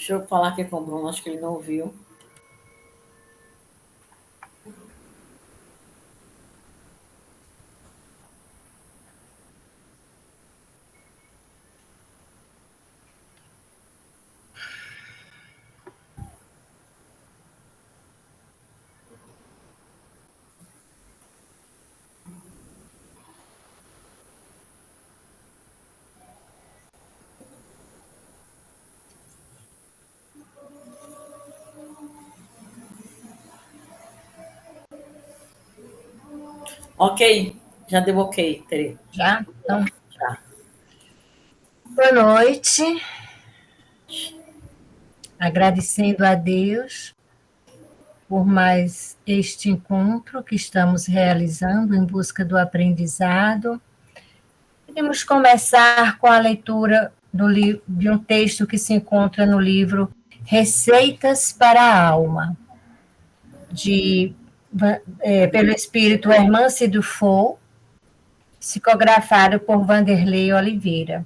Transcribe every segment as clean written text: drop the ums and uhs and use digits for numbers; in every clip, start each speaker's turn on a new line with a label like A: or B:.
A: Deixa eu falar aqui com o Bruno, acho que ele não ouviu. Ok, já deu ok, Tere.
B: Já? Então,
A: Já.
B: boa noite. Agradecendo a Deus por mais este encontro que estamos realizando em busca do aprendizado. Queremos começar com a leitura de um texto que se encontra no livro Receitas para a Alma, pelo espírito Hermance Dufault, psicografado por Vanderlei Oliveira.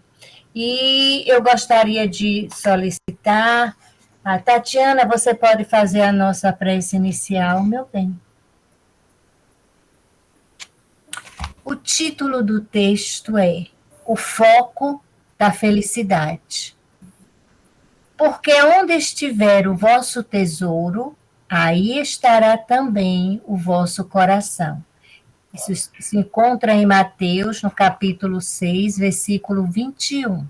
B: E eu gostaria de solicitar a Tatiana, você pode fazer a nossa prece inicial, meu bem. O título do texto é O Foco da Felicidade. Porque onde estiver o vosso tesouro, aí estará também o vosso coração. Isso se encontra em Mateus, no capítulo 6, versículo 21.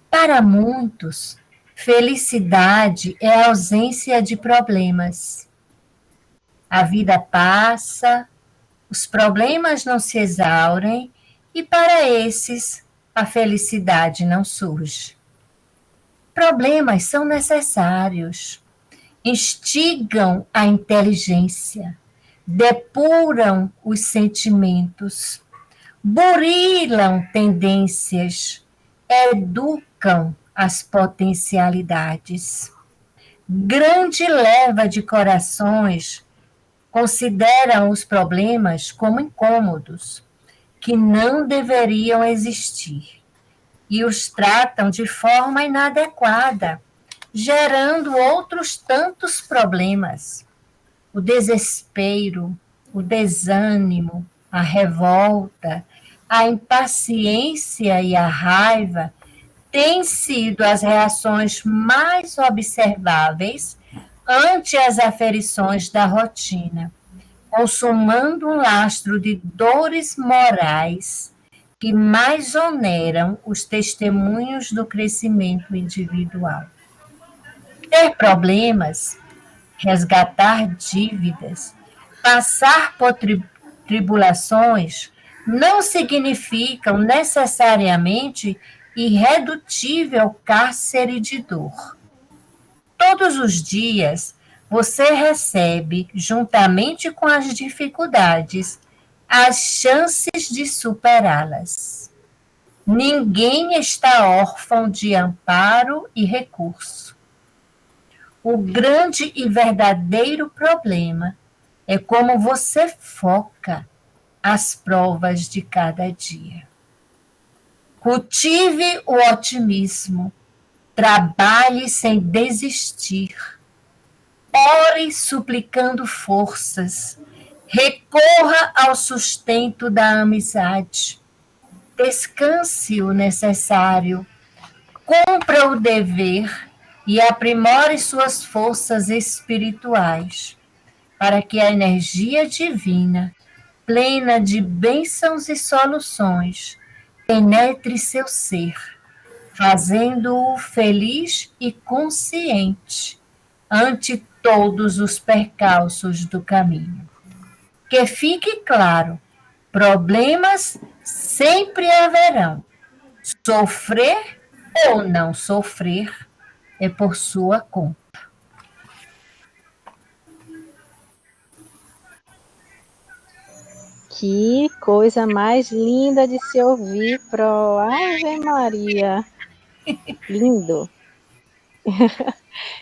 B: Para muitos, felicidade é a ausência de problemas. A vida passa, os problemas não se exaurem e para esses a felicidade não surge. Problemas são necessários, instigam a inteligência, depuram os sentimentos, burilam tendências, educam as potencialidades. Grande leva de corações consideram os problemas como incômodos, que não deveriam existir, e os tratam de forma inadequada, gerando outros tantos problemas. O desespero, o desânimo, a revolta, a impaciência e a raiva têm sido as reações mais observáveis ante as aferições da rotina, consumando um lastro de dores morais que mais oneram os testemunhos do crescimento individual. Ter problemas, resgatar dívidas, passar por tribulações não significam necessariamente irredutível cárcere de dor. Todos os dias você recebe, juntamente com as dificuldades, as chances de superá-las. Ninguém está órfão de amparo e recurso. O grande e verdadeiro problema é como você foca as provas de cada dia. Cultive o otimismo, trabalhe sem desistir, ore suplicando forças, recorra ao sustento da amizade, descanse o necessário, cumpra o dever e aprimore suas forças espirituais, para que a energia divina, plena de bênçãos e soluções, penetre seu ser, fazendo-o feliz e consciente ante todos os percalços do caminho. Que fique claro, problemas sempre haverão. Sofrer ou não sofrer é por sua conta.
C: Que coisa mais linda de se ouvir, Pro. Ave Maria. Lindo.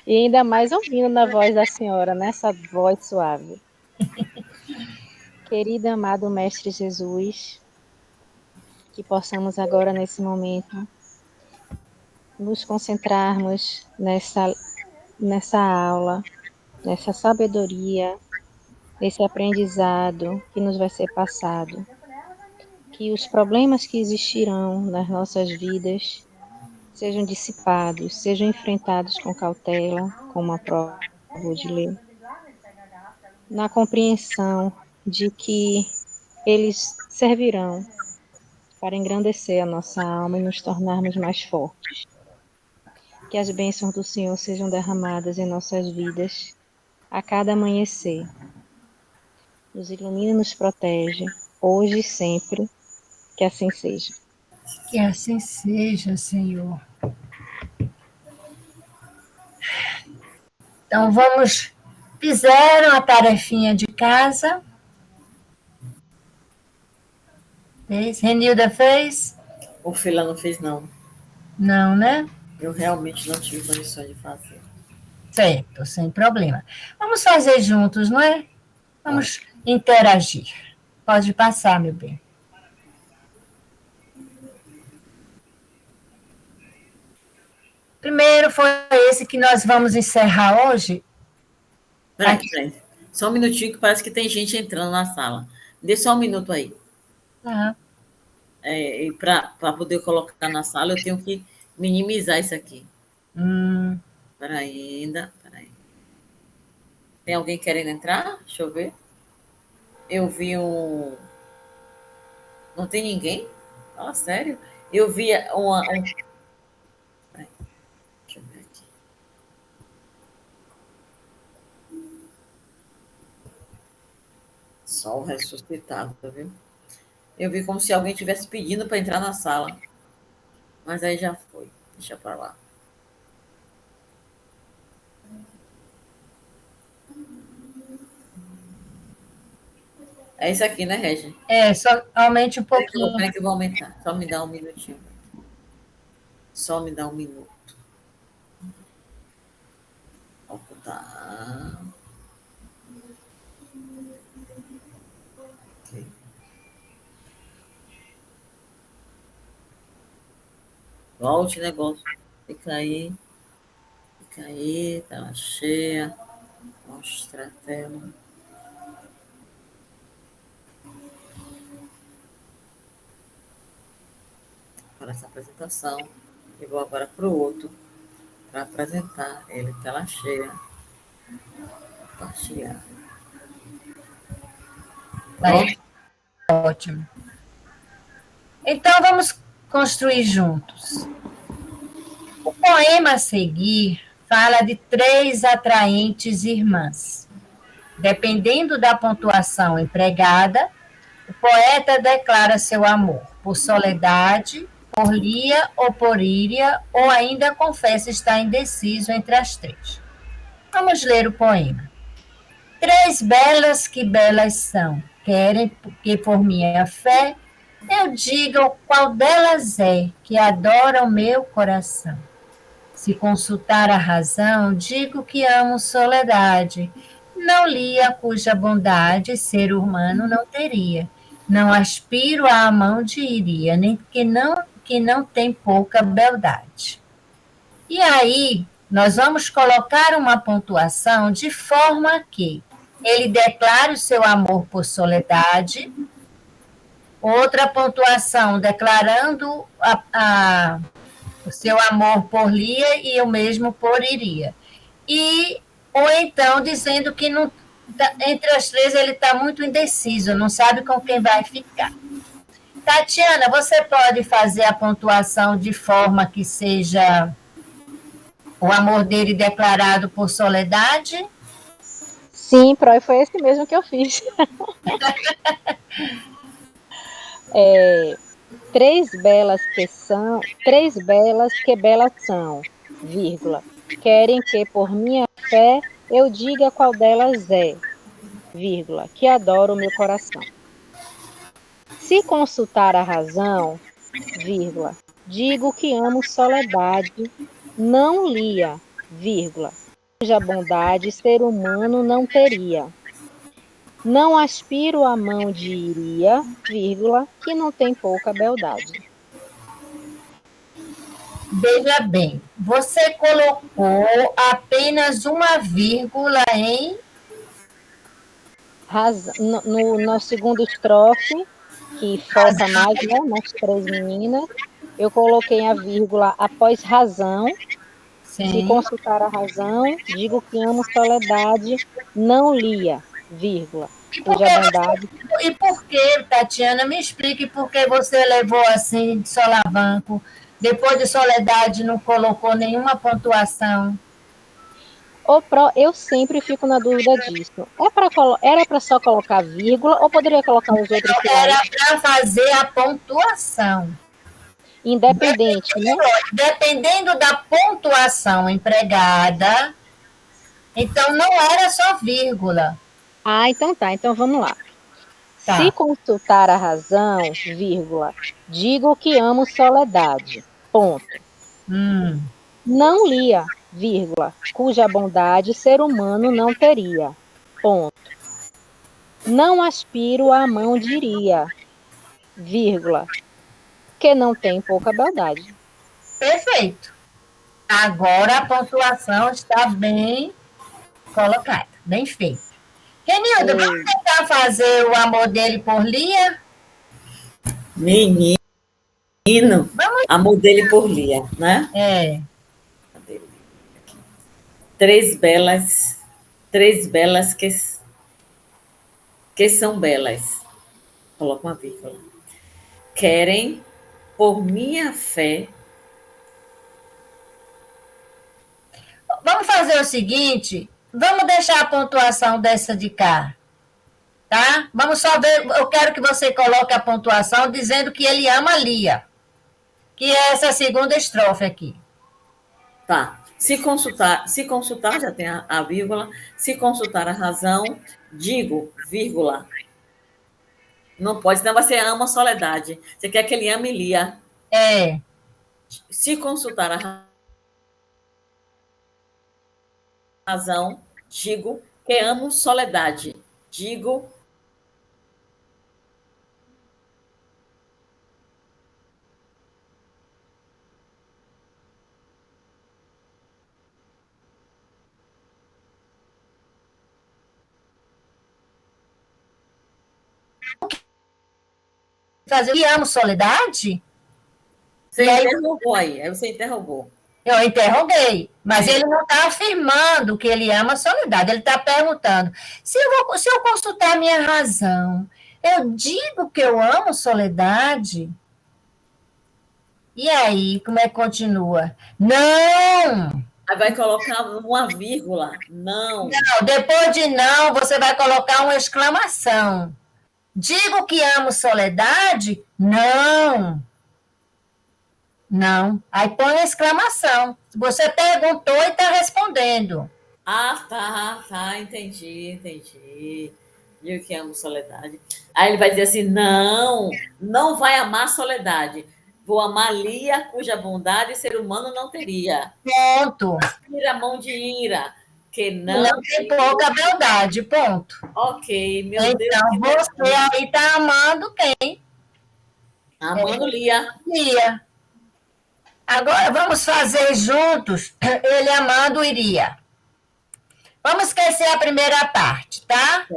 C: E ainda mais ouvindo na voz da senhora, nessa voz suave. Querido amado Mestre Jesus, que possamos agora, nesse momento, nos concentrarmos nessa aula, nessa sabedoria, nesse aprendizado que nos vai ser passado. Que os problemas que existirão nas nossas vidas sejam dissipados, sejam enfrentados com cautela, como a prova de ler, na compreensão de que eles servirão para engrandecer a nossa alma e nos tornarmos mais fortes. Que as bênçãos do Senhor sejam derramadas em nossas vidas a cada amanhecer. Nos ilumina e nos protege, hoje e sempre, que assim seja.
B: Que assim seja, Senhor. Então, fizeram a tarefinha de casa. Fez? Renilda fez?
A: O Fila não fez, não.
B: Não, né?
A: Eu realmente não tive condições de fazer.
B: Certo, sem problema. Vamos fazer juntos, não é? Vamos interagir. Pode passar, meu bem. Primeiro foi esse que nós vamos encerrar hoje.
A: Peraí. Só um minutinho que parece que tem gente entrando na sala. Dê só um minuto aí.
B: Tá.
A: E para poder colocar na sala, eu tenho que minimizar isso aqui. Peraí. Tem alguém querendo entrar? Deixa eu ver. Eu vi um... Não tem ninguém? Fala sério. Eu vi Peraí. Deixa eu ver aqui. Só o ressuscitado, viu? Eu vi como se alguém estivesse pedindo para entrar na sala. Mas aí já foi. Deixa para lá. É isso aqui, né, Regi?
B: Só aumente um pouquinho.
A: Peraí que eu vou aumentar. Só me dá um minutinho. Só me dá um minuto. Ocultar. Ok. Volte, negócio. Fica aí, tela cheia. Mostra a tela. Para essa apresentação. E vou agora para o outro. Para apresentar ele, tela cheia. Compartilhar. Pronto?
B: Ótimo. Então, vamos construir juntos. O poema a seguir fala de 3 atraentes irmãs. Dependendo da pontuação empregada, o poeta declara seu amor por Soledade, por Lia ou por Íria, ou ainda confessa estar indeciso entre as 3. Vamos ler o poema. 3 belas que belas são, querem que por minha fé eu diga qual delas é que adora o meu coração. Se consultar a razão, digo que amo Soledade, não Lia cuja bondade ser humano não teria. Não aspiro à mão de Iria, nem que não tem pouca beldade. E aí, nós vamos colocar uma pontuação de forma que ele declare o seu amor por Soledade, outra pontuação declarando o seu amor por Lia e o mesmo por Iria. Ou então dizendo que não, entre as 3 ele está muito indeciso, não sabe com quem vai ficar. Tatiana, você pode fazer a pontuação de forma que seja o amor dele declarado por Soledade?
C: Sim, Pro, foi esse mesmo que eu fiz. 3 belas que belas são, vírgula. Querem que por minha fé eu diga qual delas é, vírgula, que adora o meu coração. Se consultar a razão, vírgula, digo que amo Soledade, não Lia, vírgula, cuja bondade ser humano não teria. Não aspiro à mão de Iria, vírgula, que não tem pouca beldade.
B: Veja bem, você colocou apenas uma vírgula em
C: No segundo estrofe, que foca mais, né, nas três meninas, eu coloquei a vírgula após razão. Se
B: sim.
C: consultar a razão, digo que amo soledade, não lia, vírgula,
B: E por
C: cuja
B: que
C: bondade.
B: e por que, Tatiana, me explique por que você levou assim de solavanco? Depois de Soledade não colocou nenhuma pontuação.
C: Eu sempre fico na dúvida disso. Era para só colocar vírgula ou poderia colocar os outros
B: Era
C: sinais
B: para fazer a pontuação.
C: independente, né?
B: Dependendo da pontuação empregada, então não era só vírgula.
C: Ah, então tá. Então vamos lá. Se
B: Tá.
C: consultar a razão, vírgula, digo que amo soledade. Ponto.
B: Hum.
C: Não lia, vírgula, cuja bondade ser humano não teria. Ponto. Não aspiro à mão diria, vírgula, que não tem pouca beldade.
B: Perfeito. Agora a pontuação está bem colocada, bem feita. Renildo, vamos
C: Ei,
B: tentar fazer o amor dele por Lia?
A: Menino,
B: Vamos.
A: amor dele por Lia, né?
B: É.
A: Três belas que são belas. Coloca uma vírgula. Querem, por minha fé,
B: Vamos fazer o seguinte: vamos deixar a pontuação dessa de cá, tá? Vamos só ver. Eu quero que você coloque a pontuação dizendo que ele ama Lia, que é essa segunda estrofe aqui.
A: tá. Se consultar, já tem a vírgula. Se consultar a razão, digo, vírgula. Não pode, senão você ama a soledade. Você quer que ele ame Lia.
B: É.
A: Se consultar a razão, digo que amo soledade. Digo.
B: Fazer que amo soledade?
A: Você
B: E aí
A: interrogou aí você interrogou.
B: eu interroguei, mas ele não está afirmando que ele ama a soledade. Ele está perguntando: se eu consultar a minha razão, eu digo que eu amo soledade? E aí, como é que continua? Não!
A: Aí vai colocar uma vírgula. Não.
B: Não, depois de não, você vai colocar uma exclamação. Digo que amo soledade? Não! Não. Aí põe a exclamação. Você perguntou e está respondendo.
A: Ah, tá, entendi. Eu que amo soledade. Aí ele vai dizer assim: não vai amar soledade. Vou amar Lia, cuja bondade ser humano não teria.
B: Ponto.
A: Tira a mão de ira, que
B: Não
A: não
B: tem
A: tem.
B: pouca beldade, ponto.
A: Ok, meu Deus,
B: Então,
A: que
B: você
A: vergonha.
B: aí está amando quem?
A: Amando Lia.
B: Iria. Agora vamos fazer juntos ele amando iria. Vamos esquecer a primeira parte, tá?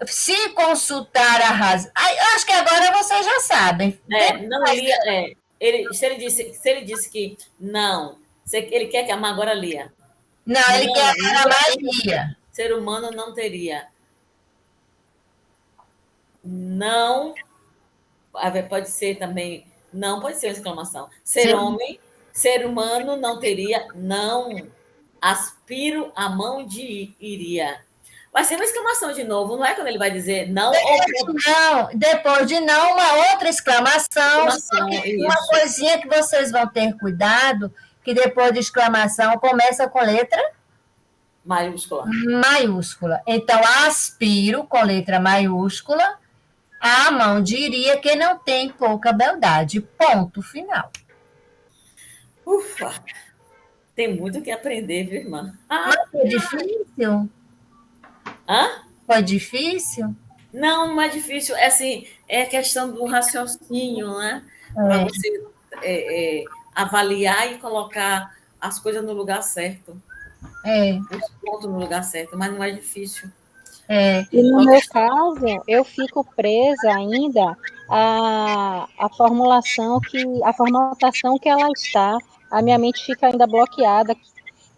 B: Se consultar a razão. Acho que agora vocês já sabem.
A: Não Lia. Se ele disse que não, ele quer que amar agora Lia.
B: Não, ele quer
A: Não,
B: amar
A: Lia,
B: iria.
A: ser humano não teria. Não, pode ser também, não pode ser uma exclamação. Ser homem, ser humano não teria, não aspiro a mão de iria. Vai ser uma exclamação de novo, não é quando ele vai dizer não ou
B: Não, depois de não, uma outra exclamação.
A: exclamação,
B: Uma
A: isso.
B: coisinha que vocês vão ter cuidado, que depois de exclamação começa com letra
A: Maiúscula.
B: maiúscula. Então, aspiro com letra maiúscula, a mão diria que não tem pouca beldade. Ponto final.
A: Ufa, tem muito o que aprender, viu, irmã?
B: Mas foi difícil?
A: Hã?
B: Foi difícil?
A: Não, mais difícil, é assim, é questão do raciocínio, né? Para
B: É.
A: você avaliar e colocar as coisas no lugar certo, os pontos no lugar certo, mas não é difícil.
C: E no meu caso, eu fico presa ainda à formulação a formatação que ela está, a minha mente fica ainda bloqueada,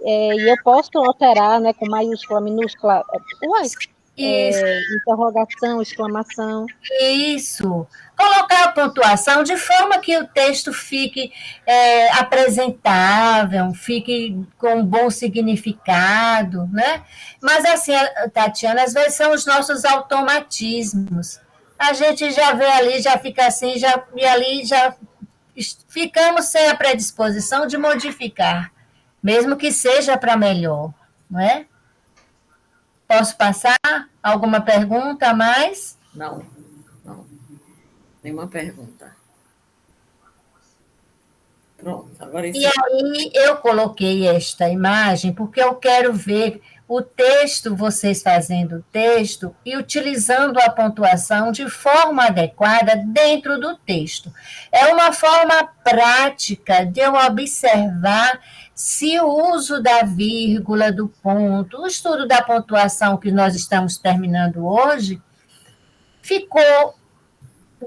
C: e eu posso alterar, né, com maiúscula, minúscula, interrogação, exclamação.
B: Isso. Colocar a pontuação de forma que o texto fique apresentável, fique com um bom significado, né? Mas assim, Tatiana, às vezes são os nossos automatismos. A gente já vê ali, já fica assim, e ali já ficamos sem a predisposição de modificar, mesmo que seja para melhor, não é? Posso passar? Alguma pergunta a mais?
A: Não. Nenhuma pergunta. Pronto, agora isso.
B: E aí eu coloquei esta imagem porque eu quero ver o texto, vocês fazendo o texto e utilizando a pontuação de forma adequada dentro do texto. É uma forma prática de eu observar se o uso da vírgula, do ponto, o estudo da pontuação que nós estamos terminando hoje, ficou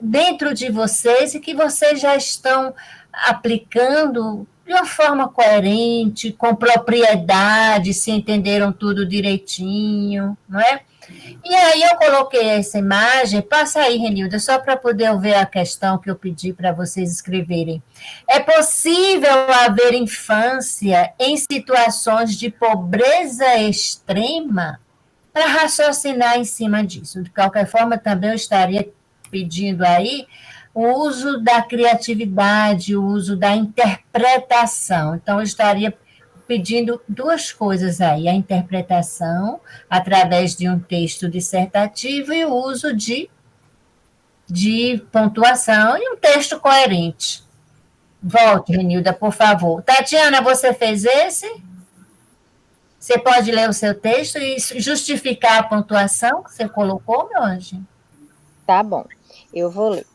B: dentro de vocês e que vocês já estão aplicando de uma forma coerente, com propriedade, se entenderam tudo direitinho, não é? E aí eu coloquei essa imagem, passa aí, Renilda, só para poder ver a questão que eu pedi para vocês escreverem. É possível haver infância em situações de pobreza extrema? Para raciocinar em cima disso. De qualquer forma, também eu estaria pedindo aí o uso da criatividade, o uso da interpretação. Então, eu estaria pedindo duas coisas aí: a interpretação através de um texto dissertativo e o uso de pontuação e um texto coerente. Volte, Renilda, por favor. Tatiana, você fez esse? Você pode ler o seu texto e justificar a pontuação que você colocou, meu anjo?
C: Tá bom, eu vou ler.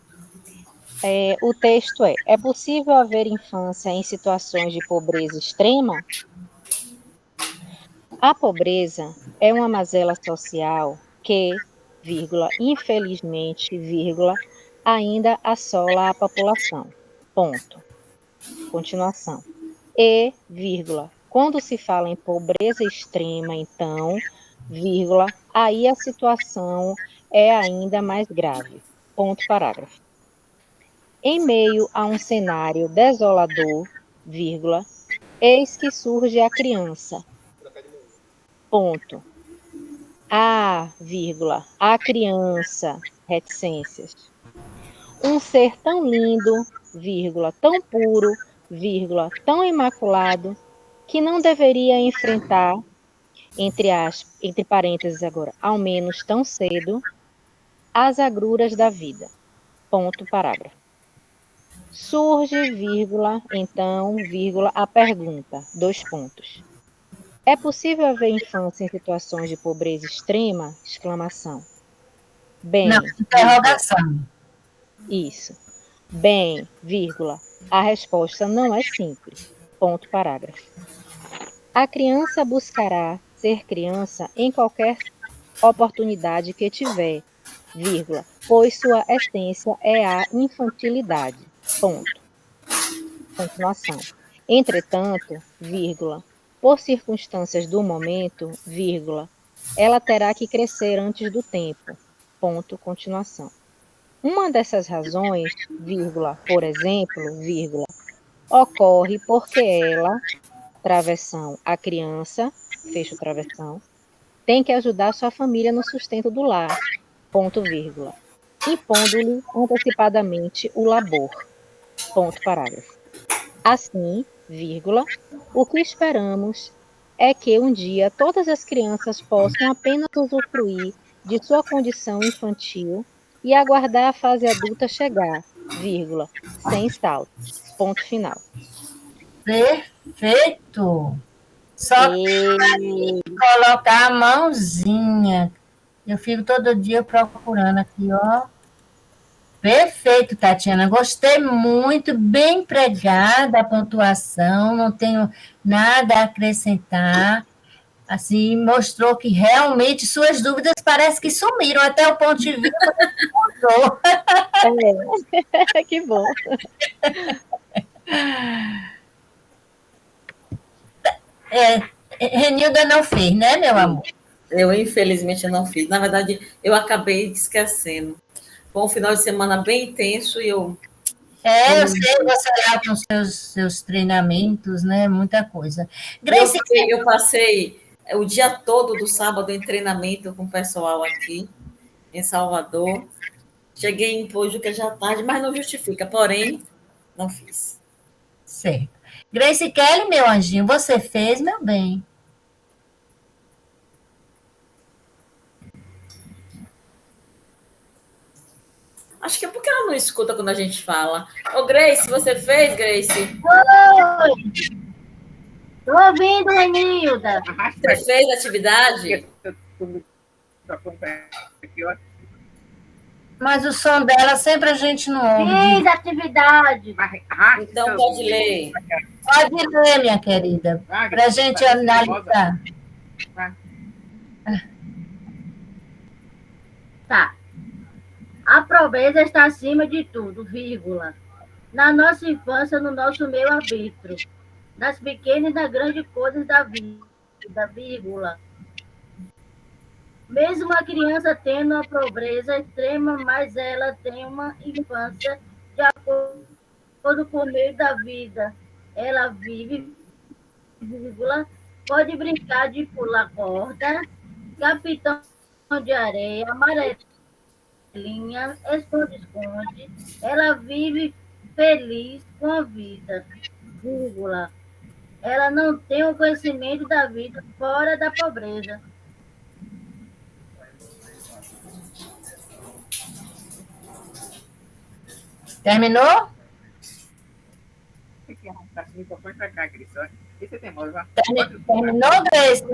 C: O texto é possível haver infância em situações de pobreza extrema? A pobreza é uma mazela social que, infelizmente, ainda assola a população. Ponto. Continuação. Quando se fala em pobreza extrema, então, aí a situação é ainda mais grave. Ponto parágrafo. Em meio a um cenário desolador, eis que surge a criança. Ponto. A criança, reticências. Um ser tão lindo, tão puro, tão imaculado, que não deveria enfrentar, entre parênteses agora, ao menos tão cedo, as agruras da vida. Ponto parágrafo. Surge, então, a pergunta, 2 pontos. É possível haver infância em situações de pobreza extrema? Exclamação. Bem,
B: não, interrogação.
C: Isso. Bem, a resposta não é simples. Ponto parágrafo. A criança buscará ser criança em qualquer oportunidade que tiver, pois sua essência é a infantilidade. Ponto. Continuação. Entretanto, por circunstâncias do momento, ela terá que crescer antes do tempo. Ponto. Continuação. Uma dessas razões, por exemplo, ocorre porque ela, travessão, a criança, fecha o travessão, tem que ajudar sua família no sustento do lar, ponto, impondo-lhe antecipadamente o labor, ponto, parágrafo. Assim, o que esperamos é que um dia todas as crianças possam apenas usufruir de sua condição infantil e aguardar a fase adulta chegar, sem saltos, ponto final.
B: Perfeito! Só colocar a mãozinha. Eu fico todo dia procurando aqui, ó. Perfeito, Tatiana. Gostei muito, bem pregada a pontuação, não tenho nada a acrescentar. Assim, mostrou que realmente suas dúvidas parece que sumiram, até o ponto de vista mudou.
C: Que bom.
B: Renilda não fez, né, meu amor?
A: Eu, infelizmente, não fiz. Na verdade, eu acabei esquecendo. Foi um final de semana bem intenso e eu...
B: Eu sei, você lá com seus treinamentos, né? Muita coisa. Grace,
A: Eu passei o dia todo do sábado em treinamento com o pessoal aqui em Salvador. Cheguei em Pojuca já tarde, mas não justifica. Porém, não fiz.
B: certo. Grace Kelly, meu anjinho, você fez, meu bem.
A: Acho que é porque ela não escuta quando a gente fala. Ô, Grace, você fez, Grace?
B: Oi! Estou ouvindo, Renilda.
A: Você fez a atividade?
B: Mas o som dela sempre a gente não ouve.
D: Fiz atividade.
A: Então pode ler.
B: Pode ler, minha querida, para a gente analisar.
D: Tá. A pobreza está acima de tudo, vírgula. Na nossa infância, no nosso meio-arbítrio. Nas pequenas e nas grandes coisas da vida, vírgula. Mesmo a criança tendo uma pobreza extrema, mas ela tem uma infância de acordo com o meio da vida. Ela vive, vírgula, pode brincar de pular corda, capitão de areia, amarelinha, esconde-esconde. Ela vive feliz com a vida, vírgula. Ela não tem o conhecimento da vida fora da pobreza.
B: Terminou? Terminou, Grace?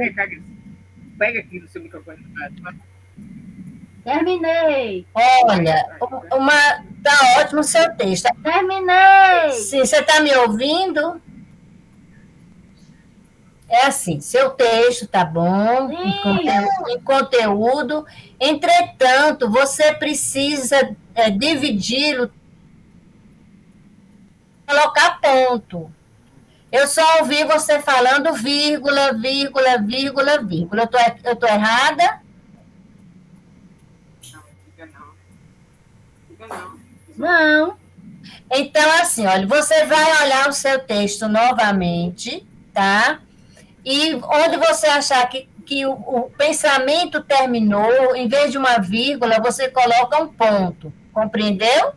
E: Pega aqui no seu microfone.
D: Terminei.
B: Olha, tá ótimo o seu texto.
D: Terminei.
B: Sim, você está me ouvindo? É assim, seu texto tá bom, em conteúdo, entretanto, você precisa dividi-lo, colocar ponto. Eu só ouvi você falando vírgula, vírgula, vírgula, vírgula. Eu tô errada?
D: Não.
B: Então, assim, olha, você vai olhar o seu texto novamente, tá? E onde você achar que o pensamento terminou, em vez de uma vírgula, você coloca um ponto. Compreendeu?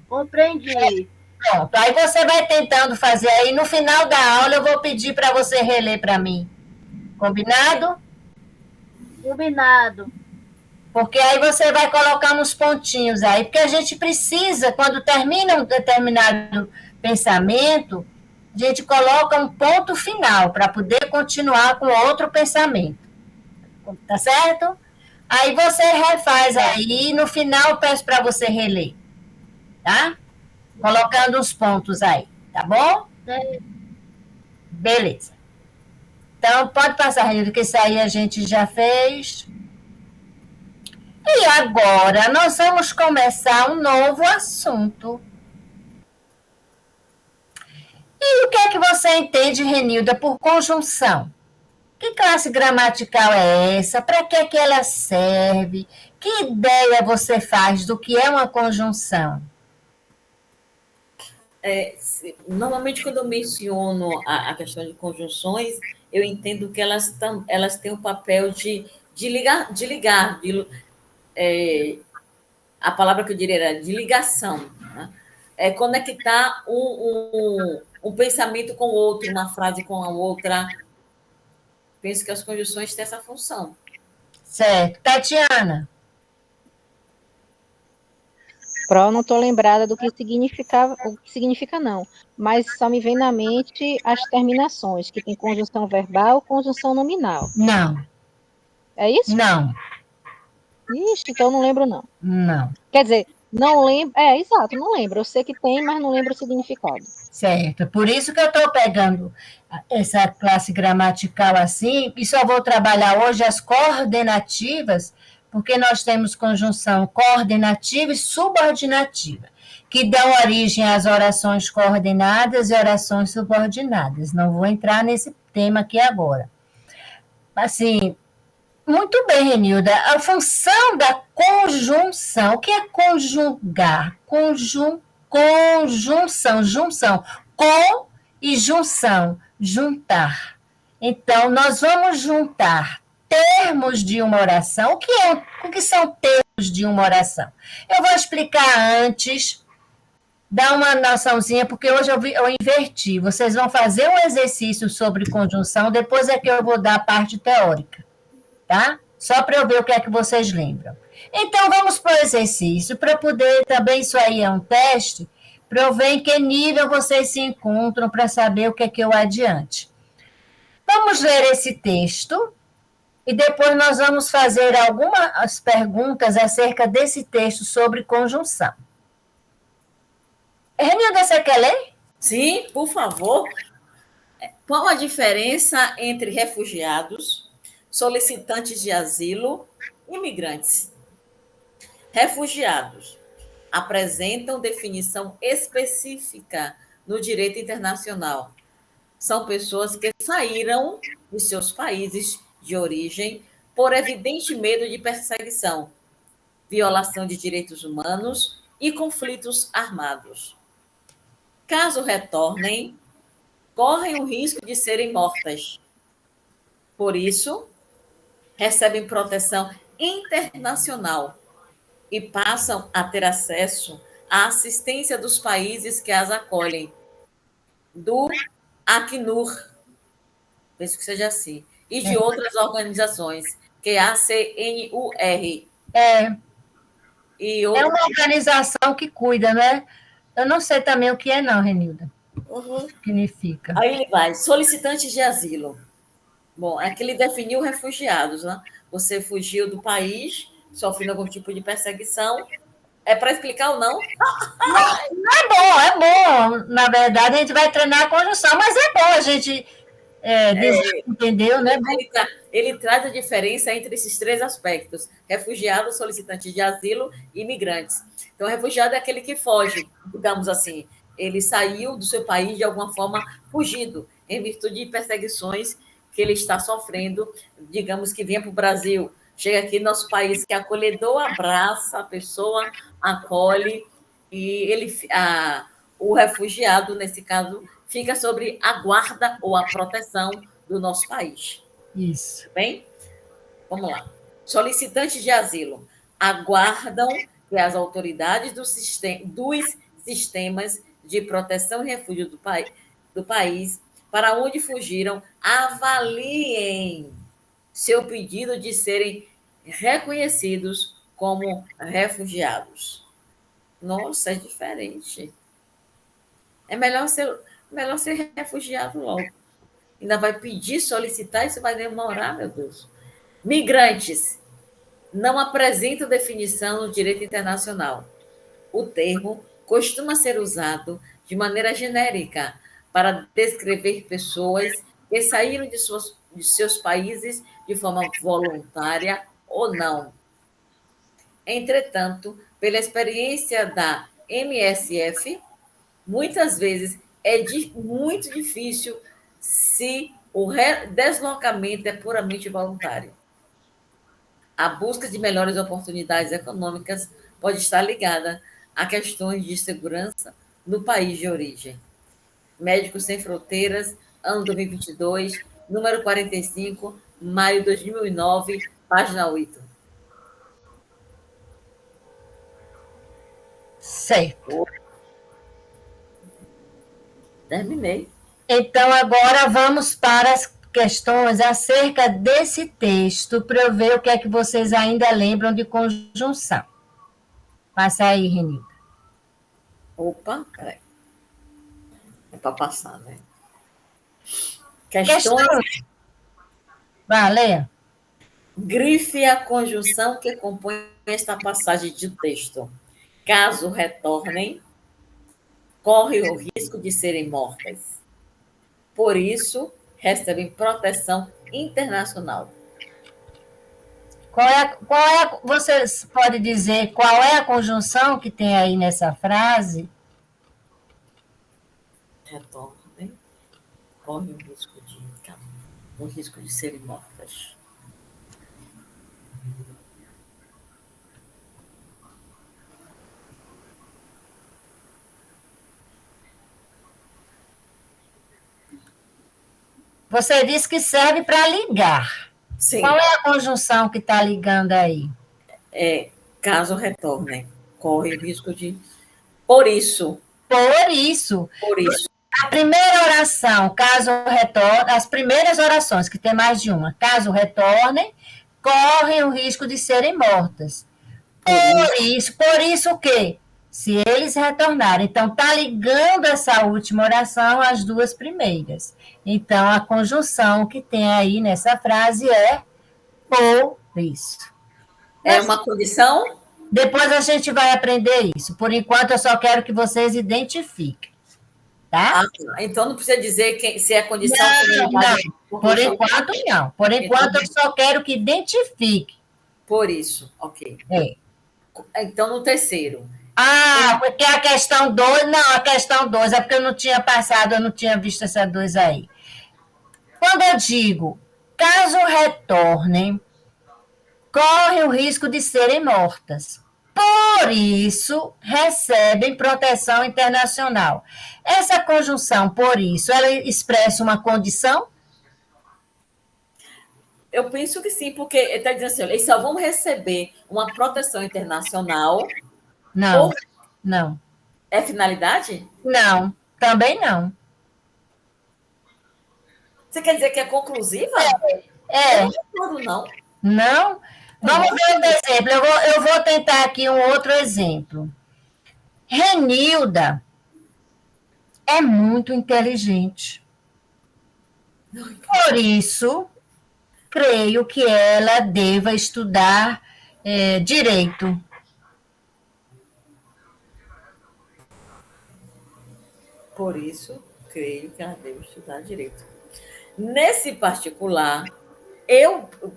D: Compreendi.
B: Pronto. Aí você vai tentando fazer aí. No final da aula, eu vou pedir para você reler para mim. Combinado?
D: Combinado.
B: Porque aí você vai colocar uns pontinhos aí. Porque a gente precisa, quando termina um determinado pensamento, a gente coloca um ponto final para poder continuar com outro pensamento. Tá certo? Aí você refaz aí e no final eu peço para você reler. Tá? Colocando os pontos aí. Tá bom? Beleza. Então, pode passar, Renildo, que isso aí a gente já fez. E agora nós vamos começar um novo assunto. E o que é que você entende, Renilda, por conjunção? Que classe gramatical é essa? Para que é que ela serve? Que ideia você faz do que é uma conjunção?
A: Normalmente, quando eu menciono a questão de conjunções, eu entendo que elas têm o papel de ligar, a palavra que eu diria era de ligação, né? Conectar um pensamento com o outro, uma frase com a outra. Penso que as conjunções têm essa função.
B: Certo. Tatiana?
C: Não estou lembrada do que significava, o que significa não, mas só me vem na mente as terminações, que tem conjunção verbal, conjunção nominal.
B: Não.
C: É isso?
B: Não.
C: Ixi, então eu não lembro não.
B: Não.
C: Quer dizer, Não lembro. Exato, não lembro. Eu sei que tem, mas não lembro o significado.
B: Certo. Por isso que eu estou pegando essa classe gramatical assim, e só vou trabalhar hoje as coordenativas, porque nós temos conjunção coordenativa e subordinativa, que dão origem às orações coordenadas e orações subordinadas. Não vou entrar nesse tema aqui agora. Assim, muito bem, Renilda. A função da conjunção. O que é conjugar? Conjunção, junção. Com e junção, juntar. Então, nós vamos juntar termos de uma oração. O que são termos de uma oração? Eu vou explicar antes, dar uma noçãozinha, porque hoje eu inverti. Vocês vão fazer um exercício sobre conjunção, depois é que eu vou dar a parte teórica, tá? Só para eu ver o que é que vocês lembram. Então, vamos para o exercício, para poder também, isso aí é um teste, para eu ver em que nível vocês se encontram, para saber o que é que eu adiante. Vamos ler esse texto e depois nós vamos fazer algumas perguntas acerca desse texto sobre conjunção. Renilda, você quer ler?
A: Sim, por favor. Qual a diferença entre refugiados, solicitantes de asilo e imigrantes? Refugiados apresentam definição específica no direito internacional. São pessoas que saíram de seus países de origem por evidente medo de perseguição, violação de direitos humanos e conflitos armados. Caso retornem, correm o risco de serem mortas. Por isso, recebem proteção internacional e passam a ter acesso à assistência dos países que as acolhem, do Acnur, penso que seja assim, e de outras organizações, que é a ACNUR.
B: É uma organização que cuida, né? Eu não sei também o que é, não, Renilda.
A: Uhum.
B: Significa.
A: Aí ele vai, solicitantes de asilo. Bom, aqui ele definiu refugiados, né? Você fugiu do país, sofrendo algum tipo de perseguição. É para explicar ou não?
B: É bom. Na verdade, a gente vai treinar a conjunção, mas é bom a gente dizer, entendeu, né?
A: Ele traz a diferença entre esses três aspectos: refugiado, solicitante de asilo e imigrantes. Então, refugiado é aquele que foge, digamos assim. Ele saiu do seu país de alguma forma fugido, em virtude de perseguições que ele está sofrendo, digamos que vinha para o Brasil, chega aqui no nosso país, que é acolhedor, abraça a pessoa, acolhe, e o refugiado, nesse caso, fica sobre a guarda ou a proteção do nosso país.
B: Isso.
A: Bem, vamos lá. Solicitantes de asilo aguardam que as autoridades dos sistemas de proteção e refúgio do país para onde fugiram avaliem seu pedido de serem reconhecidos como refugiados. Nossa, é diferente. É melhor ser refugiado logo. Ainda vai pedir, solicitar, isso vai demorar, meu Deus. Migrantes não apresentam definição no direito internacional. O termo costuma ser usado de maneira genérica para descrever pessoas que saíram de seus países de forma voluntária ou não. Entretanto, pela experiência da MSF, muitas vezes é muito difícil se o deslocamento é puramente voluntário. A busca de melhores oportunidades econômicas pode estar ligada a questões de segurança no país de origem. Médicos Sem Fronteiras, ano 2022, número 45, maio de 2009, página 8.
B: Certo.
A: Terminei.
B: Então, agora vamos para as questões acerca desse texto, para eu ver o que é que vocês ainda lembram de conjunção. Passa aí, Renilda.
A: Opa, peraí. É para passar, né? Questões.
B: Vai, Leia.
A: Grife a conjunção que compõe esta passagem de texto. caso retornem, correm o risco de serem mortas. Por isso, recebem proteção internacional.
B: Você pode dizer qual é a conjunção que tem aí nessa frase?
A: Retornem, correm o risco de serem mortas.
B: Você disse que serve para ligar.
A: Sim.
B: Qual é a conjunção que está ligando aí?
A: Caso retornem, corre o risco de... Por isso.
B: Por isso.
A: Por isso.
B: A primeira oração, caso retornem, as primeiras orações, que tem mais de uma, caso retornem, correm o risco de serem mortas. Por isso o quê? Se eles retornarem. Então, está ligando essa última oração às duas primeiras. Então, a conjunção que tem aí nessa frase é por isso.
A: É uma condição?
B: Depois a gente vai aprender isso. Por enquanto, eu só quero que vocês identifiquem. Tá?
A: Então, não precisa dizer se é condição...
B: Não. Por enquanto, não. Por enquanto, eu só quero que identifique.
A: Por isso, ok. Então, no terceiro.
B: Porque a questão 2, não, a questão 2 é porque eu não tinha passado, eu não tinha visto essa 2 aí. Quando eu digo, caso retornem, correm o risco de serem mortas. Por isso, recebem proteção internacional. Essa conjunção, por isso, ela expressa uma condição?
A: Eu penso que sim, porque ele está dizendo assim, eles só vão receber uma proteção internacional.
B: Não.
A: É finalidade?
B: Não, também não.
A: Você quer dizer que é conclusiva?
B: É.
A: Não.
B: Não? Vamos ver um exemplo. Eu vou tentar aqui um outro exemplo. Renilda é muito inteligente. Por isso, creio que ela deva estudar direito.
A: Por isso, creio que ela deve estudar direito. Nesse particular,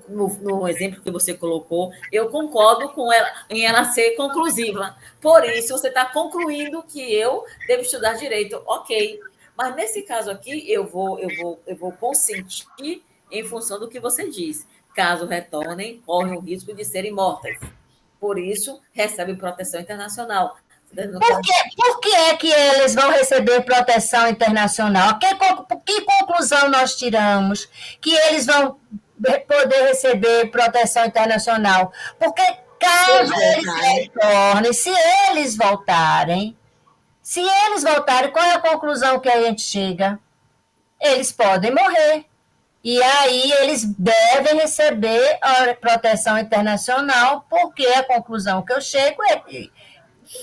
A: no exemplo que você colocou, eu concordo com ela em ela ser conclusiva. Por isso, você está concluindo que eu devo estudar direito, ok. Mas nesse caso aqui, eu vou consentir em função do que você diz. Caso retornem, correm o risco de serem mortas. Por isso, recebem proteção internacional.
B: Por que é que eles vão receber proteção internacional? Que conclusão nós tiramos que eles vão poder receber proteção internacional? Porque caso eles retornem, se eles voltarem, qual é a conclusão que a gente chega? Eles podem morrer. E aí eles devem receber a proteção internacional, porque a conclusão que eu chego é que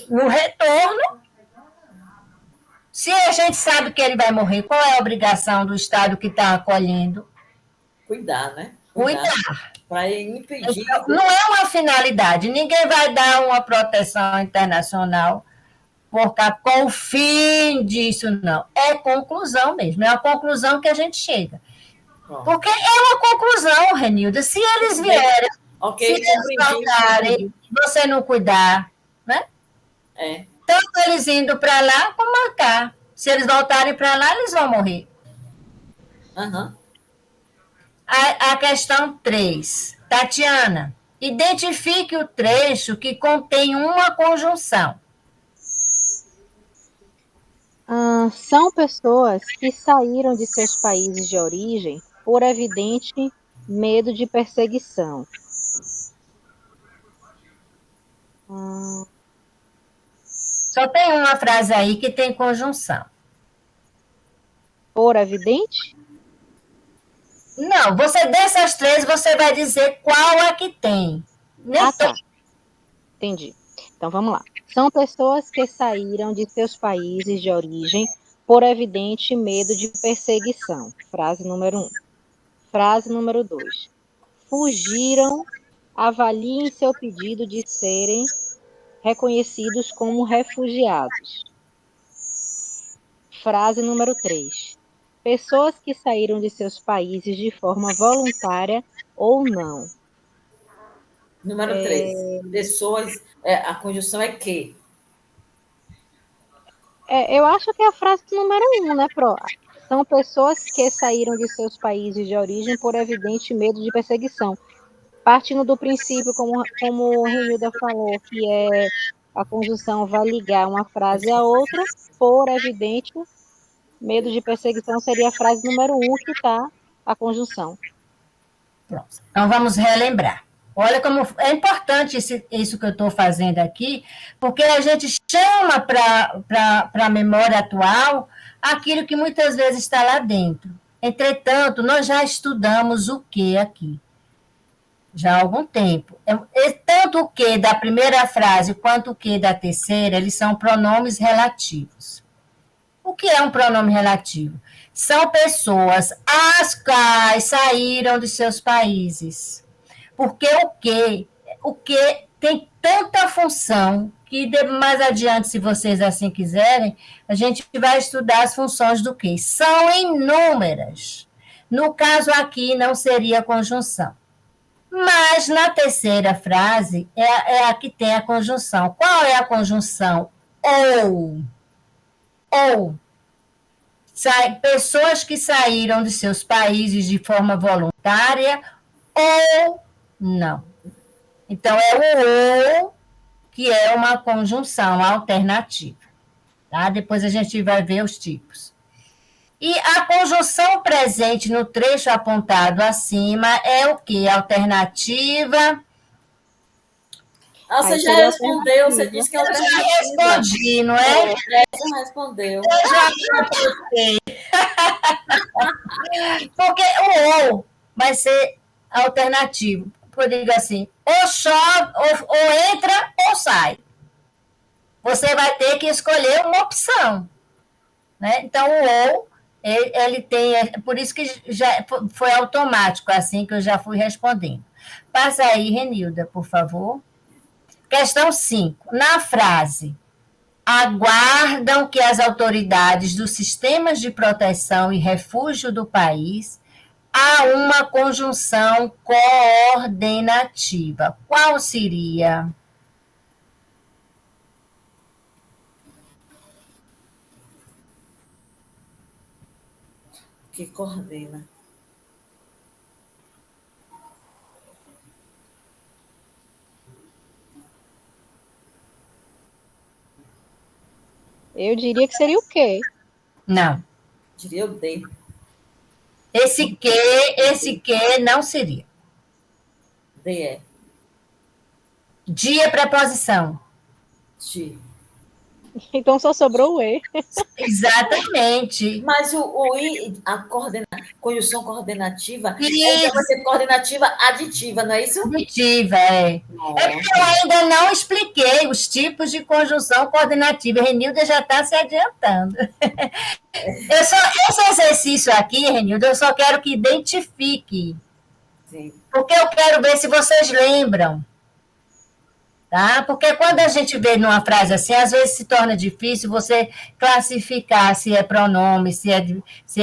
B: no retorno, se a gente sabe que ele vai morrer, qual é a obrigação do Estado que está acolhendo?
A: Cuidar, né?
B: Cuidar.
A: Para impedir.
B: Então, não é uma finalidade. Ninguém vai dar uma proteção internacional com o fim disso, não. É conclusão mesmo. É a conclusão que a gente chega. Porque é uma conclusão, Renilda. Se eles vierem, se eles voltarem, você não cuidar, né? Tanto eles indo para lá como cá. Se eles voltarem para lá, eles vão morrer.
A: Uhum.
B: A questão 3. Tatiana, identifique o trecho que contém uma conjunção.
C: São pessoas que saíram de seus países de origem por evidente medo de perseguição.
B: Só tem uma frase aí que tem conjunção.
C: Por evidente?
B: Não, dessas 3, você vai dizer qual é que tem.
C: Tá. Entendi. Então, vamos lá. São pessoas que saíram de seus países de origem por evidente medo de perseguição. Frase número 1. Frase número 2. Fugiram, avaliem seu pedido de serem reconhecidos como refugiados. Frase número 3. Pessoas que saíram de seus países de forma voluntária ou não.
A: Número 3. Pessoas. A conjunção é que.
C: Eu acho que é a frase número 1, né, Pro? São pessoas que saíram de seus países de origem por evidente medo de perseguição. Partindo do princípio, como Renilda falou, que a conjunção vai ligar uma frase a outra, por evidente medo de perseguição seria a frase número 1 que está a conjunção.
B: Pronto. Então, vamos relembrar. Olha como é importante isso que eu estou fazendo aqui, porque a gente chama para a memória atual aquilo que muitas vezes está lá dentro. Entretanto, nós já estudamos o que aqui? Já há algum tempo. Tanto o que da primeira frase quanto o que da terceira, eles são pronomes relativos. O que é um pronome relativo? São pessoas as quais saíram de seus países. Porque o que tem tanta função que mais adiante, se vocês assim quiserem, a gente vai estudar as funções do que. São inúmeras. No caso aqui, não seria conjunção. Mas na terceira frase é a que tem a conjunção. Qual é a conjunção? Ou pessoas que saíram de seus países de forma voluntária ou não. Então, é o ou que é uma conjunção alternativa. Tá? Depois a gente vai ver os tipos. E a conjunção presente no trecho apontado acima é o que? Alternativa.
A: Você já respondeu, você disse que é alternativa.
B: Eu já respondi, não é?
A: Você já respondeu.
B: Eu já respondi. Porque o ou vai ser alternativo. Eu digo assim, ou chove, ou entra, ou sai. Você vai ter que escolher uma opção. Né? Então, o ou, ele tem... Por isso que já foi automático, assim que eu já fui respondendo. Passa aí, Renilda, por favor. Questão 5. Na frase, aguardam que as autoridades dos sistemas de proteção e refúgio do país há uma conjunção coordenativa. Qual seria?
A: Que coordena.
C: Eu diria que seria o quê?
B: Não.
A: Diria o D.
B: Esse que não seria.
A: D é.
B: De é preposição.
A: De.
C: Então só sobrou o E.
B: Exatamente.
A: Mas o I, a conjunção coordenativa,
B: Isso.
A: vai ser coordenativa aditiva, não é isso?
B: Aditiva, é. É porque eu ainda não expliquei os tipos de conjunção coordenativa. A Renilda já está se adiantando. Esse exercício aqui, Renilda, eu só quero que identifique.
A: Sim.
B: Porque eu quero ver se vocês lembram. Tá? Porque quando a gente vê numa frase assim, às vezes se torna difícil você classificar se é pronome, se é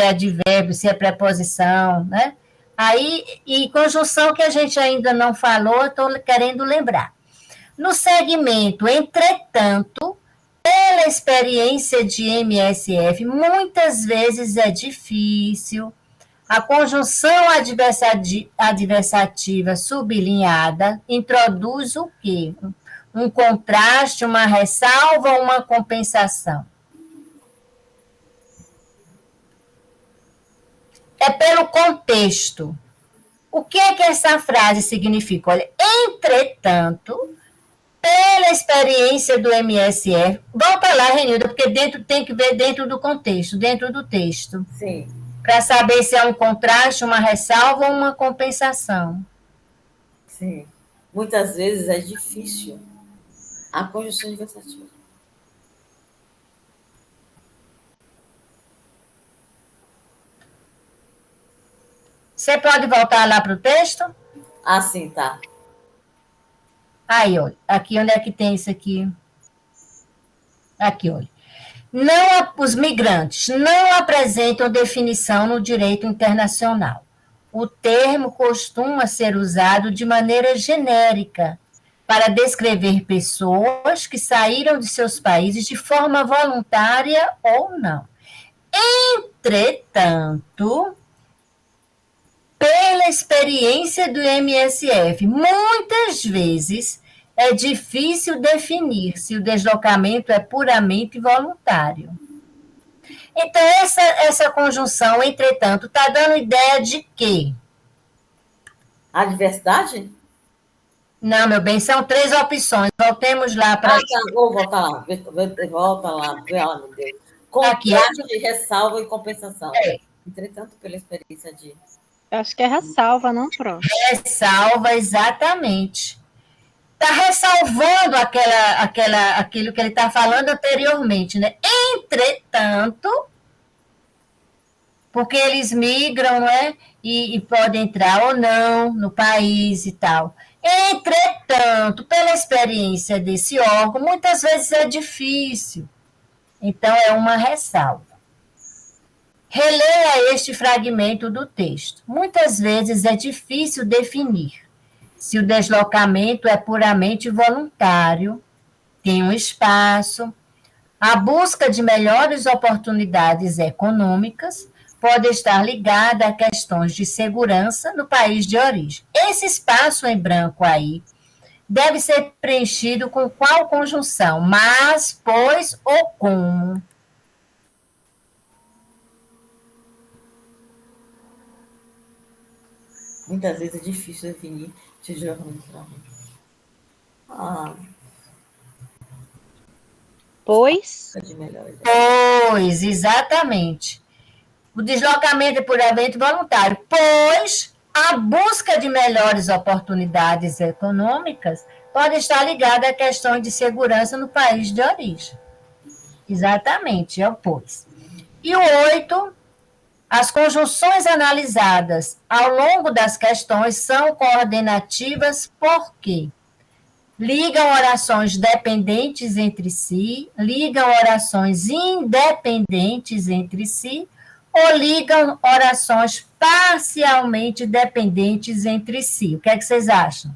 B: advérbio, se é preposição, né? Aí, e conjunção que a gente ainda não falou, estou querendo lembrar. No segmento, entretanto, pela experiência de MSF, muitas vezes é difícil. A conjunção adversativa sublinhada introduz o quê? Um contraste, uma ressalva ou uma compensação? É pelo contexto. O que é que essa frase significa? Olha, entretanto, pela experiência do MSF, volta lá, Renilda, porque tem que ver dentro do contexto, dentro do texto.
A: Sim.
B: Para saber se é um contraste, uma ressalva ou uma compensação.
A: Sim. Muitas vezes é difícil a conjunção adversativa.
B: Você pode voltar lá para o texto?
A: Ah, sim, tá.
B: Aí, olha, aqui onde é que tem isso aqui? Aqui, olha. Não, os migrantes não apresentam definição no direito internacional. O termo costuma ser usado de maneira genérica para descrever pessoas que saíram de seus países de forma voluntária ou não. Entretanto, pela experiência do MSF, muitas vezes é difícil definir se o deslocamento é puramente voluntário. Então, essa conjunção, entretanto, está dando ideia de quê?
A: A diversidade?
B: Não, meu bem, são 3 opções. Voltemos lá para.
A: Tá, vou voltar lá. Volta lá. Meu Deus. Contraste, ressalva e compensação. Entretanto, pela experiência de.
C: Eu acho que é ressalva, não, Pro?
B: Ressalva, exatamente. Está ressalvando aquilo que ele está falando anteriormente, né? Entretanto, porque eles migram, né? E podem entrar ou não no país e tal. Entretanto, pela experiência desse órgão, muitas vezes é difícil. Então, é uma ressalva. Releia este fragmento do texto. Muitas vezes é difícil definir se o deslocamento é puramente voluntário, tem um espaço, a busca de melhores oportunidades econômicas pode estar ligada a questões de segurança no país de origem. Esse espaço em branco aí deve ser preenchido com qual conjunção? Mas, pois ou como?
A: Muitas vezes é difícil definir se deslocamento.
C: Pois.
B: Pois, exatamente. O deslocamento é puramente voluntário, pois a busca de melhores oportunidades econômicas pode estar ligada a questões de segurança no país de origem. Exatamente, é o pois. E o 8, as conjunções analisadas ao longo das questões são coordenativas porque ligam orações dependentes entre si, ligam orações independentes entre si, ou ligam orações parcialmente dependentes entre si. O que é que vocês acham?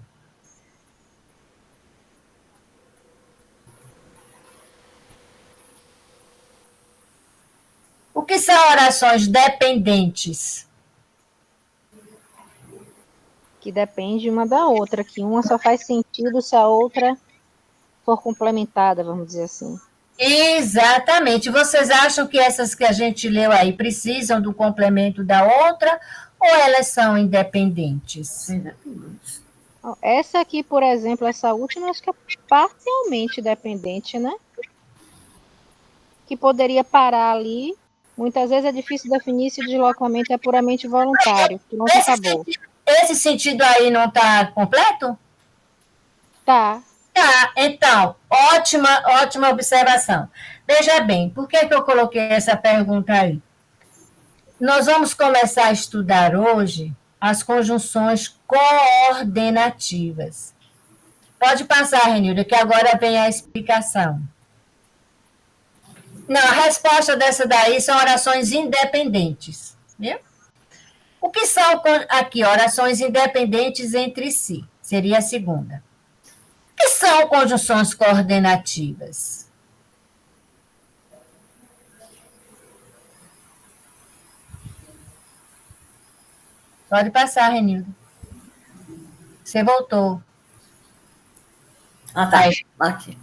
B: O que são orações dependentes?
C: Que depende uma da outra, que uma só faz sentido se a outra for complementada, vamos dizer assim.
B: Exatamente. Vocês acham que essas que a gente leu aí precisam do complemento da outra ou elas são independentes?
A: Independentes.
C: Essa aqui, por exemplo, essa última, acho que é parcialmente dependente, né? Que poderia parar ali. Muitas vezes é difícil definir se o deslocamento é puramente voluntário. Pronto, acabou.
B: Esse sentido aí não está completo?
C: Tá.
B: Tá, então, ótima observação. Veja bem, por que eu coloquei essa pergunta aí? Nós vamos começar a estudar hoje as conjunções coordenativas. Pode passar, Renilda, que agora vem a explicação. Não, a resposta dessa daí são orações independentes. Viu? O que são aqui orações independentes entre si? Seria a segunda. O que são conjunções coordenativas? Pode passar, Renildo. Você voltou.
A: Ah, tá. Aí. Aqui.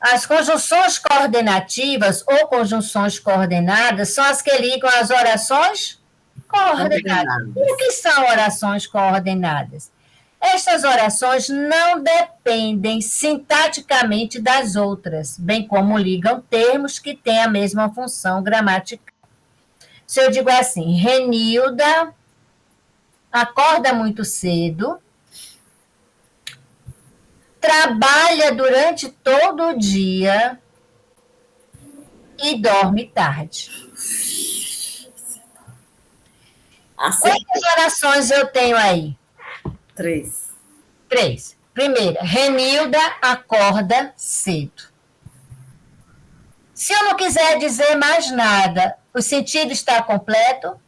B: As conjunções coordenativas ou conjunções coordenadas são as que ligam as orações coordenadas. O que são orações coordenadas? Estas orações não dependem sintaticamente das outras, bem como ligam termos que têm a mesma função gramatical. Se eu digo assim, Renilda acorda muito cedo, trabalha durante todo o dia e dorme tarde. Quantas orações eu tenho aí?
A: 3.
B: 3. Primeira, Renilda acorda cedo. Se eu não quiser dizer mais nada, o sentido está completo?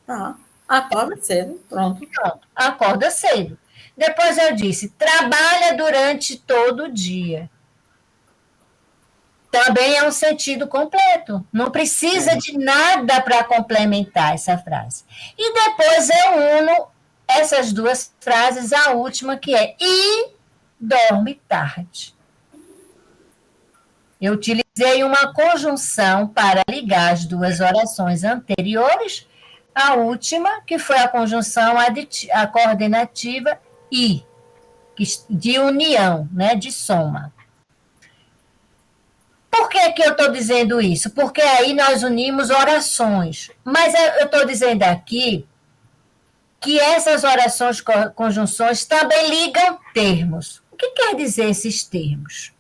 A: Tá. Acorda cedo, pronto.
B: Pronto, acorda cedo. Depois eu disse, trabalha durante todo o dia. Também é um sentido completo. Não precisa de nada para complementar essa frase. E depois eu uno essas duas frases, a última que é e dorme tarde. Eu utilizei uma conjunção para ligar as duas orações anteriores, a última, que foi a conjunção a coordenativa e, de união, né, de soma. Por que eu estou dizendo isso? Porque aí nós unimos orações. Mas eu estou dizendo aqui que essas orações, conjunções, também ligam termos. O que quer dizer esses termos?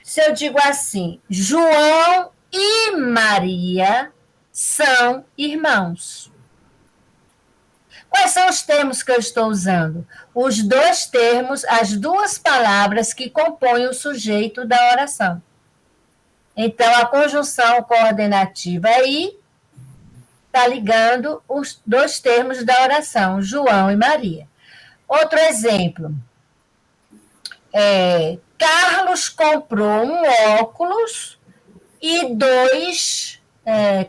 B: Se eu digo assim, João e Maria são irmãos. Quais são os termos que eu estou usando? Os dois termos, as duas palavras que compõem o sujeito da oração. Então, a conjunção coordenativa aí está ligando os dois termos da oração, João e Maria. Outro exemplo. Carlos comprou um óculos e 2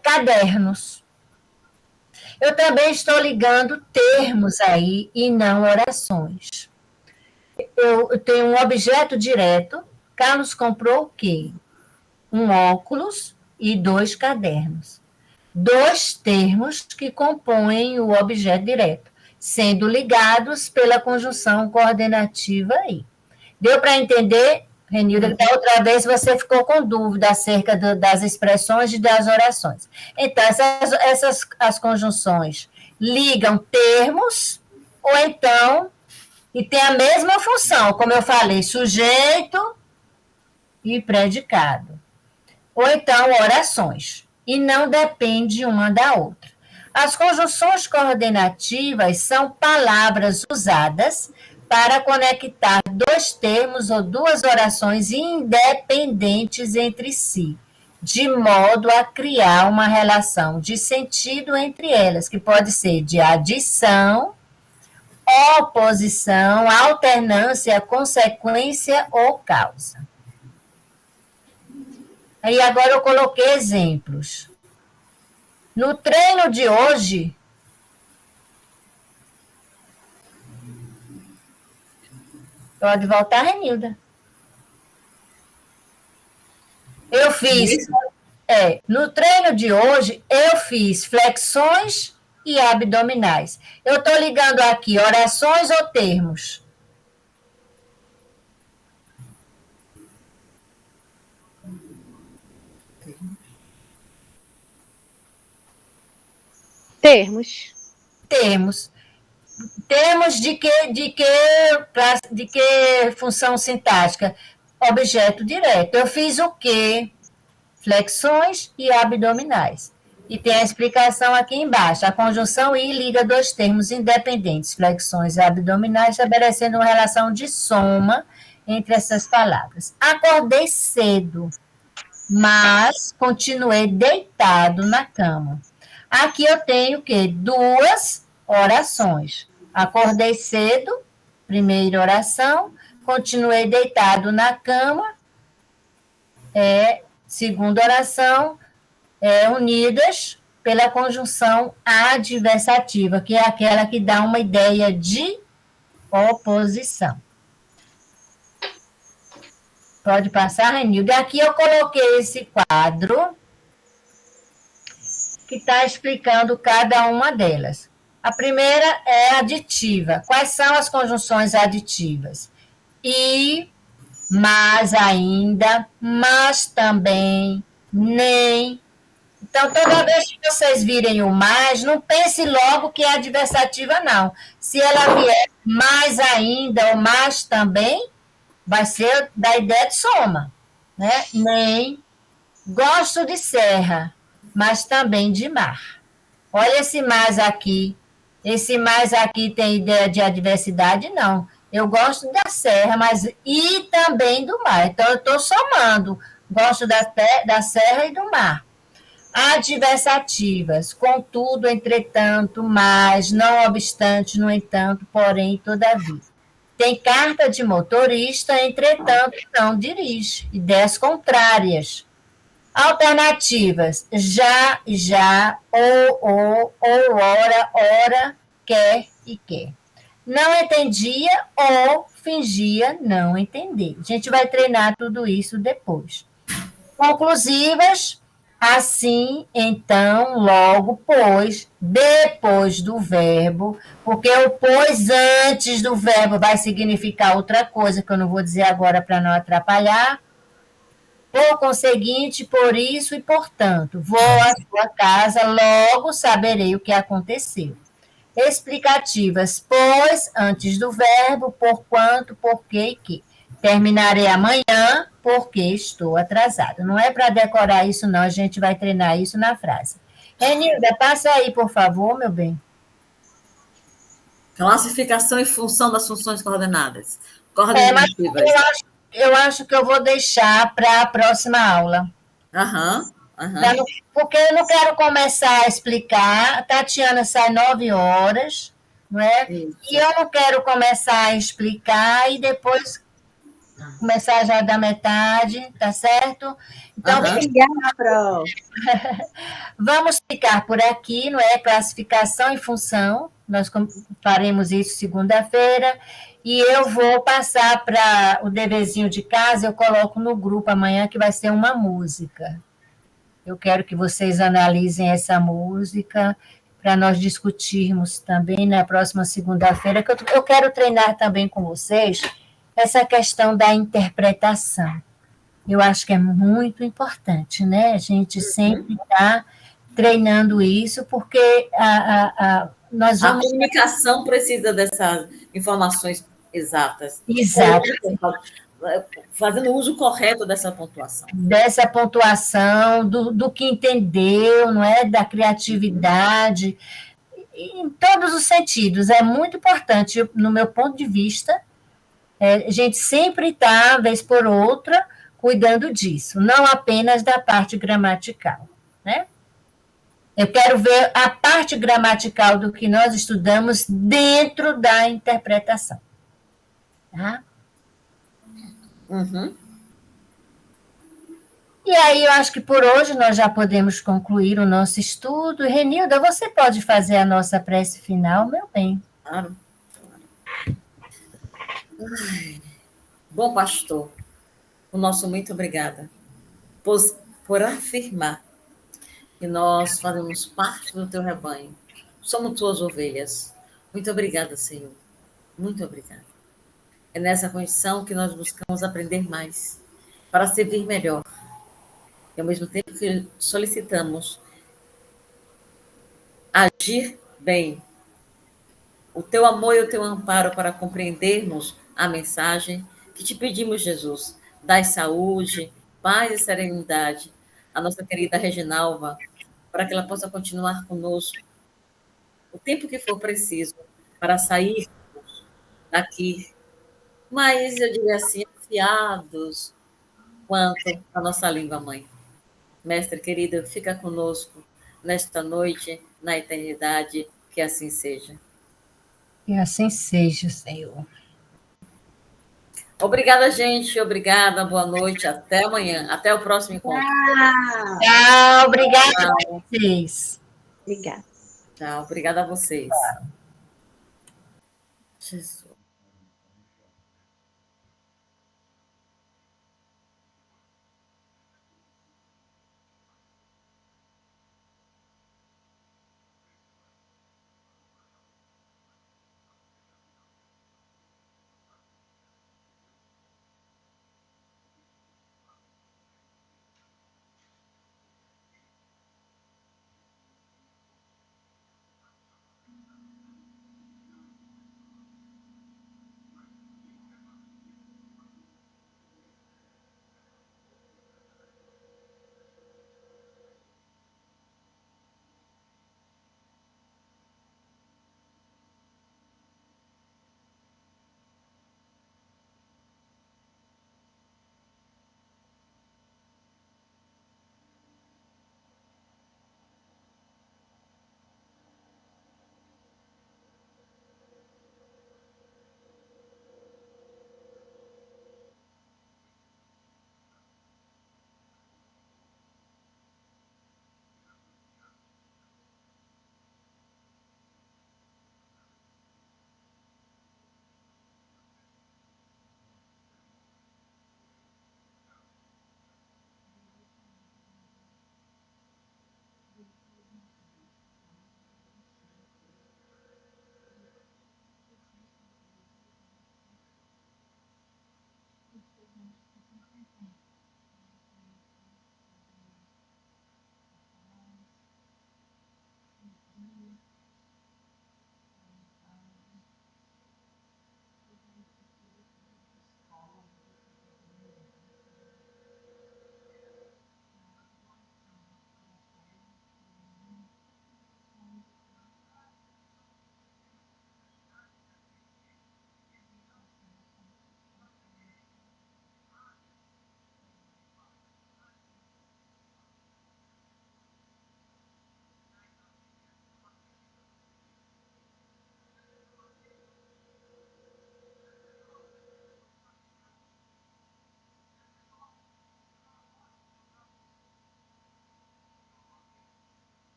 B: cadernos. Eu também estou ligando termos aí e não orações. Eu tenho um objeto direto. Carlos comprou o quê? Um óculos e 2 cadernos. 2 termos que compõem o objeto direto, sendo ligados pela conjunção coordenativa aí. Deu para entender, Renilda? Da outra vez você ficou com dúvida acerca das expressões e das orações. Então, as conjunções ligam termos, ou então, e tem a mesma função, como eu falei, sujeito e predicado. Ou então, orações, e não depende uma da outra. As conjunções coordenativas são palavras usadas para conectar 2 termos ou 2 orações independentes entre si, de modo a criar uma relação de sentido entre elas, que pode ser de adição, oposição, alternância, consequência ou causa. Aí agora eu coloquei exemplos. No treino de hoje, pode voltar, Renilda. Eu fiz, no treino de hoje, eu fiz flexões e abdominais. Eu estou ligando aqui orações ou termos?
C: Termos.
B: Termos de que função sintática? Objeto direto. Eu fiz o quê? Flexões e abdominais. E tem a explicação aqui embaixo. A conjunção e liga 2 termos independentes, flexões e abdominais, estabelecendo uma relação de soma entre essas palavras. Acordei cedo, mas continuei deitado na cama. Aqui eu tenho o quê? 2 orações. Acordei cedo, primeira oração, continuei deitado na cama, segunda oração, unidas pela conjunção adversativa, que é aquela que dá uma ideia de oposição. Pode passar, Renilda. Aqui eu coloquei esse quadro que está explicando cada uma delas. A primeira é aditiva. Quais são as conjunções aditivas? E, mas ainda, mas também, nem. Então, toda vez que vocês virem o mais, não pense logo que é adversativa, não. Se ela vier mais ainda ou mais também, vai ser da ideia de soma, né? Nem, gosto de serra, mas também de mar. Olha esse mais aqui. Esse mais aqui tem ideia de adversidade? Não. Eu gosto da serra, mas e também do mar. Então, eu estou somando. Gosto da serra e do mar. Adversativas, contudo, entretanto, mas, não obstante, no entanto, porém, todavia. Tem carta de motorista, entretanto, não dirige. Ideias contrárias. Alternativas: já, ou, ora, quer e quer. Não entendia ou fingia não entender. A gente vai treinar tudo isso depois. Conclusivas: assim, então, logo, pois, depois do verbo, porque o pois antes do verbo vai significar outra coisa, que eu não vou dizer agora para não atrapalhar. Por conseguinte, por isso e portanto, vou à sua casa, logo saberei o que aconteceu. Explicativas: pois, antes do verbo, porquanto, porquê e que. Terminarei amanhã, porque estou atrasado. Não é para decorar isso, não, a gente vai treinar isso na frase. Renilda, passa aí, por favor, meu bem.
A: Classificação e função das funções coordenadas.
B: Mas
A: Coordenativas.
B: eu acho que eu vou deixar para a próxima aula.
A: Aham, aham.
B: Porque eu não quero começar a explicar. A Tatiana sai 9 horas, não é?
A: Isso.
B: E eu não quero começar a explicar e depois começar já da metade, tá certo? Então, vamos ficar por aqui, não é? Classificação e função. Nós faremos isso segunda-feira. E eu vou passar para o deverzinho de casa, eu coloco no grupo amanhã, que vai ser uma música. Eu quero que vocês analisem essa música para nós discutirmos também na próxima segunda-feira, que eu quero treinar também com vocês essa questão da interpretação. Eu acho que é muito importante, né? A gente sempre está treinando isso, porque nós
A: A
B: vamos...
A: comunicação precisa dessas informações exatas.
B: Exato.
A: Fazendo uso correto dessa pontuação.
B: Dessa pontuação, do que entendeu, não é? Da criatividade, em todos os sentidos. É muito importante, no meu ponto de vista, a gente sempre está, vez por outra, cuidando disso, não apenas da parte gramatical, né? Eu quero ver a parte gramatical do que nós estudamos dentro da interpretação. Tá?
A: Uhum.
B: E aí, eu acho que por hoje nós já podemos concluir o nosso estudo. Renilda, você pode fazer a nossa prece final, meu bem?
A: Claro. Ai, bom pastor, o nosso muito obrigada por afirmar que nós fazemos parte do teu rebanho. Somos tuas ovelhas. Muito obrigada, Senhor. Muito obrigada. É nessa condição que nós buscamos aprender mais, para servir melhor. E ao mesmo tempo que solicitamos agir bem, o teu amor e o teu amparo para compreendermos a mensagem que te pedimos, Jesus. Dai saúde, paz e serenidade à nossa querida Reginalva, para que ela possa continuar conosco o tempo que for preciso para sair daqui, mas eu diria assim, afiados quanto a nossa língua mãe. Mestre querido, fica conosco nesta noite, na eternidade, que assim seja.
B: Que assim seja, Senhor.
A: Obrigada, gente. Obrigada. Boa noite. Até amanhã. Até o próximo encontro.
B: Tchau, obrigada a vocês.
C: Obrigada.
A: Tchau. Obrigada a vocês. Jesus.